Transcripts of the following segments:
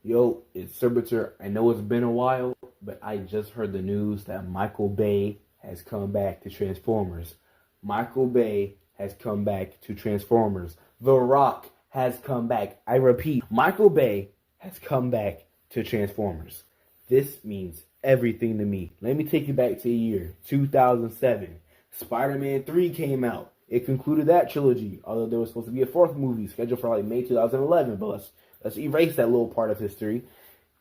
Yo, it's Servitor. I know it's been a while, but I just heard the news that Michael Bay has come back to Transformers. Michael Bay has come back to Transformers. The Rock has come back. I repeat, Michael Bay has come back to Transformers. This means everything to me. Let me take you back to a year, 2007. Spider-Man 3 came out. It concluded that trilogy, although there was supposed to be a fourth movie scheduled for like May 2011, but let's erase that little part of history.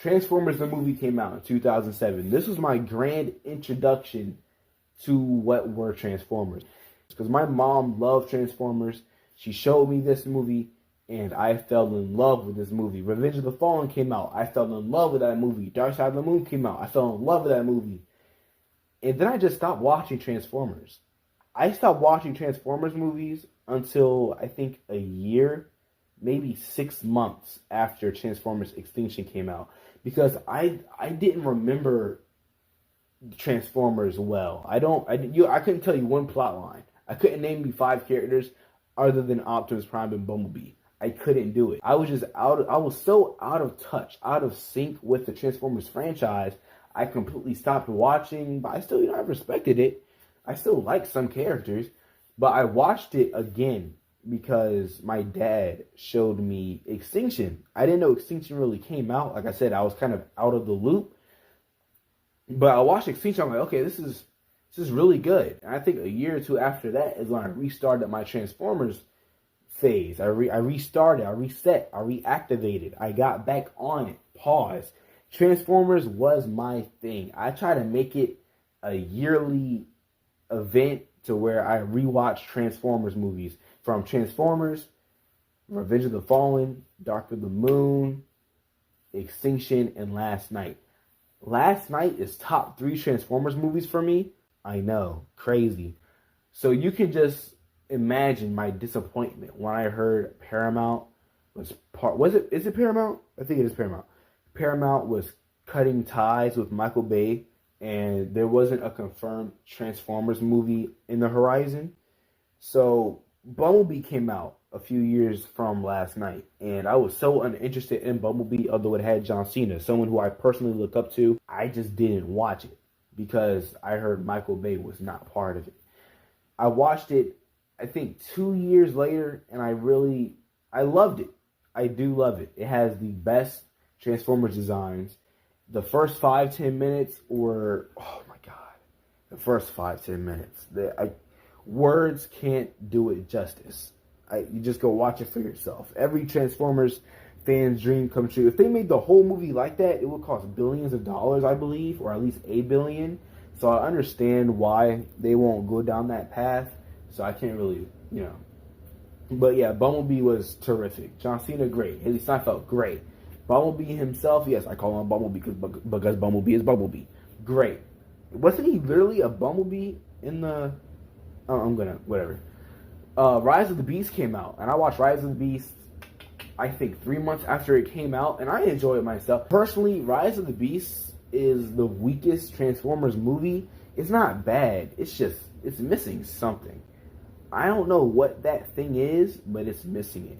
Transformers the movie came out in 2007. This was my grand introduction to what were Transformers. Because my mom loved Transformers. She showed me this movie, and I fell in love with this movie. Revenge of the Fallen came out. I fell in love with that movie. Dark Side of the Moon came out. I fell in love with that movie. And then I just stopped watching Transformers. I stopped watching Transformers movies until I think a year, maybe 6 months after Transformers Extinction came out, because I didn't remember Transformers well. I couldn't tell you one plot line. I couldn't name you 5 characters other than Optimus Prime and Bumblebee. I couldn't do it. I was so out of touch, out of sync with the Transformers franchise. I completely stopped watching, but I still, I respected it. I still like some characters, but I watched it again because my dad showed me Extinction. I didn't know Extinction really came out. Like I said, I was kind of out of the loop. But I watched Extinction. I'm like, okay, this is really good. And I think a year or two after that is when I restarted my Transformers phase. I restarted, I reset, I reactivated. I got back on it. Pause. Transformers was my thing. I try to make it a yearly event to where I rewatch Transformers movies, from Transformers, Revenge of the Fallen, Dark of the Moon, Extinction, and Last Night. Last Night is top 3 Transformers movies for me. I know, crazy. So you can just imagine my disappointment when I heard Paramount is it Paramount? I think it is Paramount. Paramount was cutting ties with Michael Bay, and there wasn't a confirmed Transformers movie in the horizon. So Bumblebee came out a few years from Last Night, and I was so uninterested in Bumblebee, although it had Johncena, someone who I personally look up to. I just didn't watch it because I heard Michael Bay was not part of it. I watched it, I think, 2 years later, and I loved it. I do love it. It has the best Transformers designs. The first 5-10 minutes were, oh my god, the first 5-10 minutes. Words can't do it justice. You just go watch it for yourself. Every Transformers fan's dream come true. If they made the whole movie like that, it would cost billions of dollars, I believe, or at least $1 billion. So I understand why they won't go down that path. So I can't really, But yeah, Bumblebee was terrific. Johncena, great. Haileesteinfeld, great. Bumblebee himself, yes, I call him Bumblebee because Bumblebee is Bumblebee. Great. Wasn't he literally a Bumblebee in the... whatever. Rise of the Beast came out, and I watched Rise of the Beast, I think, 3 months after it came out, and I enjoyed it myself. Personally, Rise of the Beast is the weakest Transformers movie. It's not bad. It's missing something. I don't know what that thing is, but it's missing it.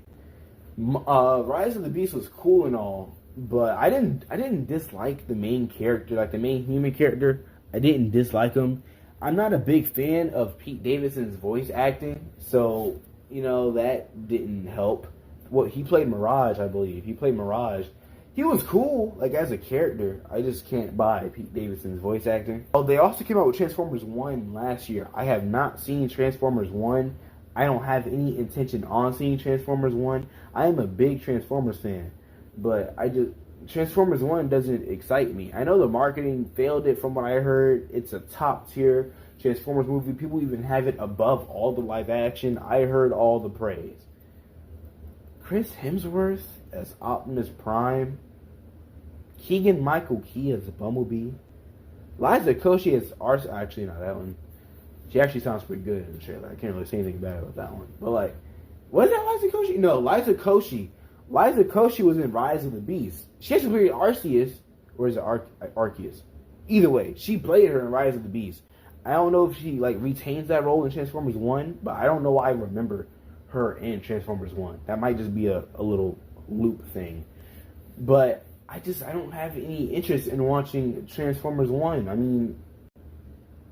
Rise of the Beast was cool and all, but I didn't dislike the main character, like the main human character. I didn't dislike him. I'm not a big fan of Pete Davidson's voice acting, so that didn't help. He played Mirage, I believe. He played Mirage. He was cool, like as a character. I just can't buy Pete Davidson's voice acting. Oh, they also came out with Transformers 1 last year. I have not seen Transformers 1. I don't have any intention on seeing Transformers 1. I am a big Transformers fan, but Transformers 1 doesn't excite me. I know the marketing failed it from what I heard. It's a top tier Transformers movie. People even have it above all the live action. I heard all the praise. Chris Hemsworth as Optimus Prime. Keegan-Michael Key as Bumblebee. Liza Koshy as Arcee. Actually, not that one. She actually sounds pretty good in the trailer. I can't really say anything bad about that one. But was that Liza Koshy? No, Liza Koshy. Liza Koshy was in Rise of the Beast. She actually played Arceus, or is it Arceus? Either way, she played her in Rise of the Beast. I don't know if she retains that role in Transformers 1, but I don't know why I remember her in Transformers 1. That might just be a little loop thing. But I don't have any interest in watching Transformers 1. I mean,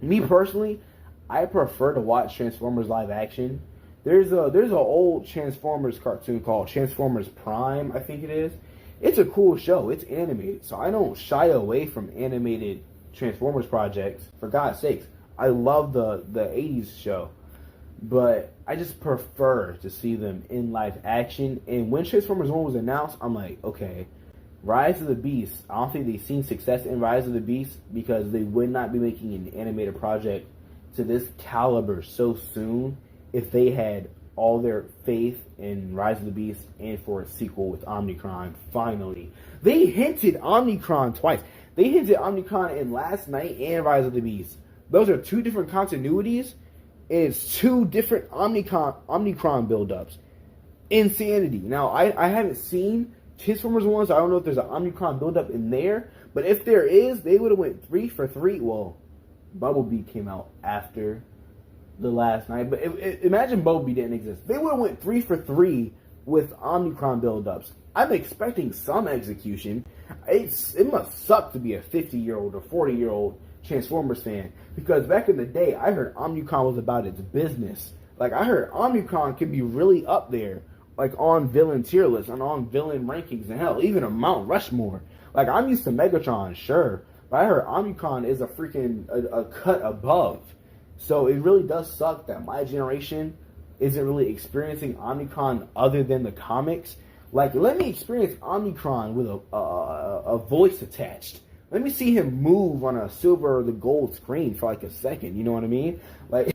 me personally, I prefer to watch Transformers live action. There's an old Transformers cartoon called Transformers Prime, I think it is. It's a cool show. It's animated, so I don't shy away from animated Transformers projects. For God's sakes, I love the 80s show, but I just prefer to see them in live action. And when Transformers 1 was announced, I'm like, okay, Rise of the Beast, I don't think they've seen success in Rise of the Beast because they would not be making an animated project to this caliber so soon if they had all their faith in Rise of the Beast and for a sequel with Omnicron. Finally, they hinted Omnicron twice. They hinted Omnicron in Last Night and Rise of the Beast. Those are two different continuities, and it's two different Omnicron build-ups. Insanity. Now, I haven't seen Transformers 1, so I don't know if there's an Omnicron build-up in there, but if there is, they would have went 3 for 3. Well, Bumblebee came out after the Last Night, but imagine Bumblebee didn't exist. They would have went 3 for 3 with Omnicron build-ups. I'm expecting some execution. It must suck to be a 50-year-old or 40-year-old Transformers fan, because back in the day, I heard Omnicron was about its business. Like, I heard Omnicron could be really up there, like on villain tier lists and on villain rankings, and hell, even a Mount Rushmore. Like, I'm used to Megatron, sure, but I heard Omnicron is a freaking a cut above. So it really does suck that my generation isn't really experiencing Omnicron other than the comics. Like, let me experience Omnicron with a voice attached. Let me see him move on a silver or the gold screen for like a second. You know what I mean? Like,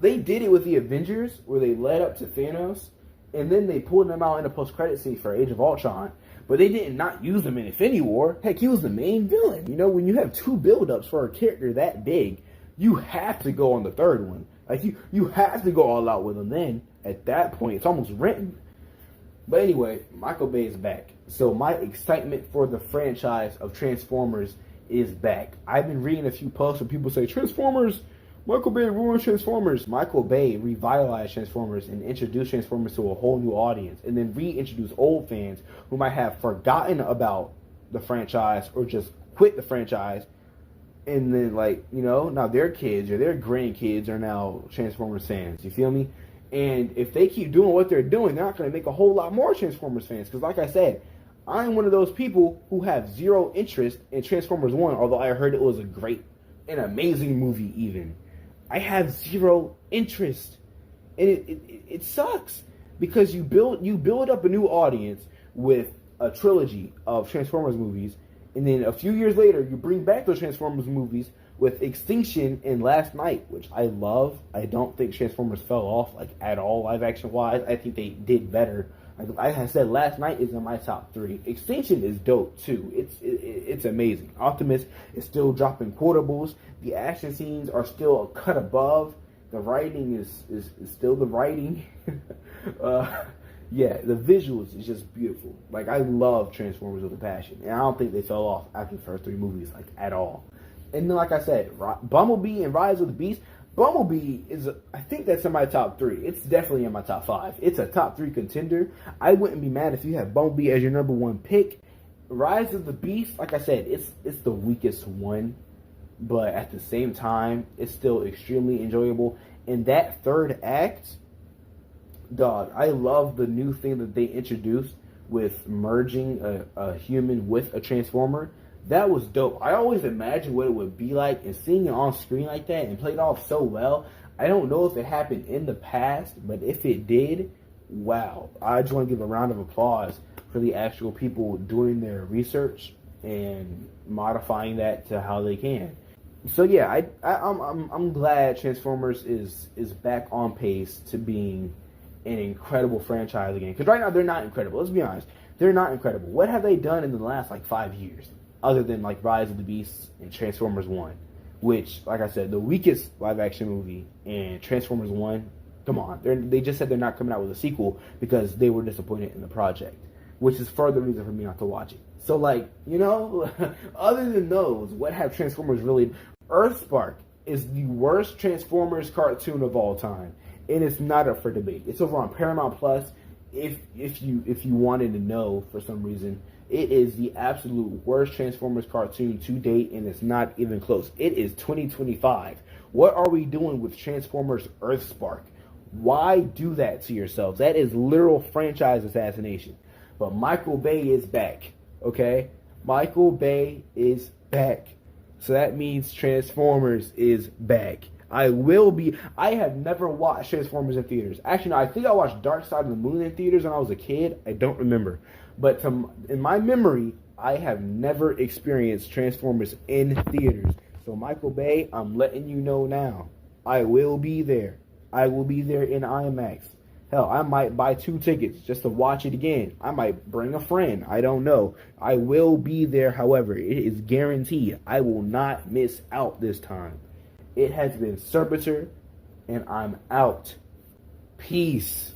they did it with the Avengers, where they led up to Thanos, and then they pulled them out in a post-credit scene for Age of Ultron. But they did not use him in Infinity War. Heck, he was the main villain. You know, when you have two build-ups for a character that big, you have to go on the third one. Like, you have to go all out with him. Then, at that point, it's almost written. But anyway, Michael Bay is back. So my excitement for the franchise of Transformers is back. I've been reading a few posts where people say, Transformers, Michael Bay ruined Transformers. Michael Bay revitalized Transformers and introduced Transformers to a whole new audience, and then reintroduced old fans who might have forgotten about the franchise or just quit the franchise. And then, like, you know, now their kids or their grandkids are now Transformers fans. You feel me? And if they keep doing what they're doing, they're not going to make a whole lot more Transformers fans. Because, like I said, I'm one of those people who have zero interest in Transformers 1, although I heard it was an amazing movie even. I have zero interest. And it sucks. Because you build up a new audience with a trilogy of Transformers movies, and then a few years later, you bring back those Transformers movies with Extinction and Last Night, which I love. I don't think Transformers fell off, like, at all, live action wise. I think they did better. Like I said, Last Night is in my top 3. Extinction is dope too. It's amazing. Optimus is still dropping quotables. The action scenes are still a cut above. The writing is still the writing. Yeah, the visuals is just beautiful. Like, I love Transformers with a passion, and I don't think they fell off after the first 3 movies, like, at all. And then, like I said, Bumblebee and Rise of the Beast. Bumblebee I think that's in my top 3. It's definitely in my top 5. It's a top 3 contender. I wouldn't be mad if you had Bumblebee as your number 1 pick. Rise of the Beast, like I said, it's the weakest one, but at the same time, it's still extremely enjoyable. And that third act, dog, I love the new thing that they introduced with merging a human with a Transformer. That was dope. I always imagined what it would be like, and seeing it on screen like that and played off so well. I don't know if it happened in the past, but if it did, wow. I just want to give a round of applause for the actual people doing their research and modifying that to how they can. So yeah, I'm glad Transformers is back on pace to being an incredible franchise again. Because right now they're not incredible. Let's be honest, they're not incredible. What have they done in the last 5 years? Other than like Rise of the Beasts and Transformers 1, which, like I said, the weakest live action movie, and Transformers 1, come on, they just said they're not coming out with a sequel because they were disappointed in the project, which is further reason for me not to watch it. So, like, you know, other than those, what have Transformers really? Earthspark is the worst Transformers cartoon of all time, and it's not up for debate. It's over on Paramount Plus. If you wanted to know for some reason. It is the absolute worst Transformers cartoon to date, and it's not even close. It is 2025. What are we doing with Transformers Earthspark? Why do that to yourselves? That is literal franchise assassination. But Michael Bay is back, okay? Michael Bay is back. So that means Transformers is back. I have never watched Transformers in theaters. Actually, no, I think I watched Dark Side of the Moon in theaters when I was a kid. I don't remember. But in my memory, I have never experienced Transformers in theaters. So Michael Bay, I'm letting you know now. I will be there. I will be there in IMAX. Hell, I might buy 2 tickets just to watch it again. I might bring a friend. I don't know. I will be there, however. It is guaranteed. I will not miss out this time. It has been Servitor, and I'm out. Peace.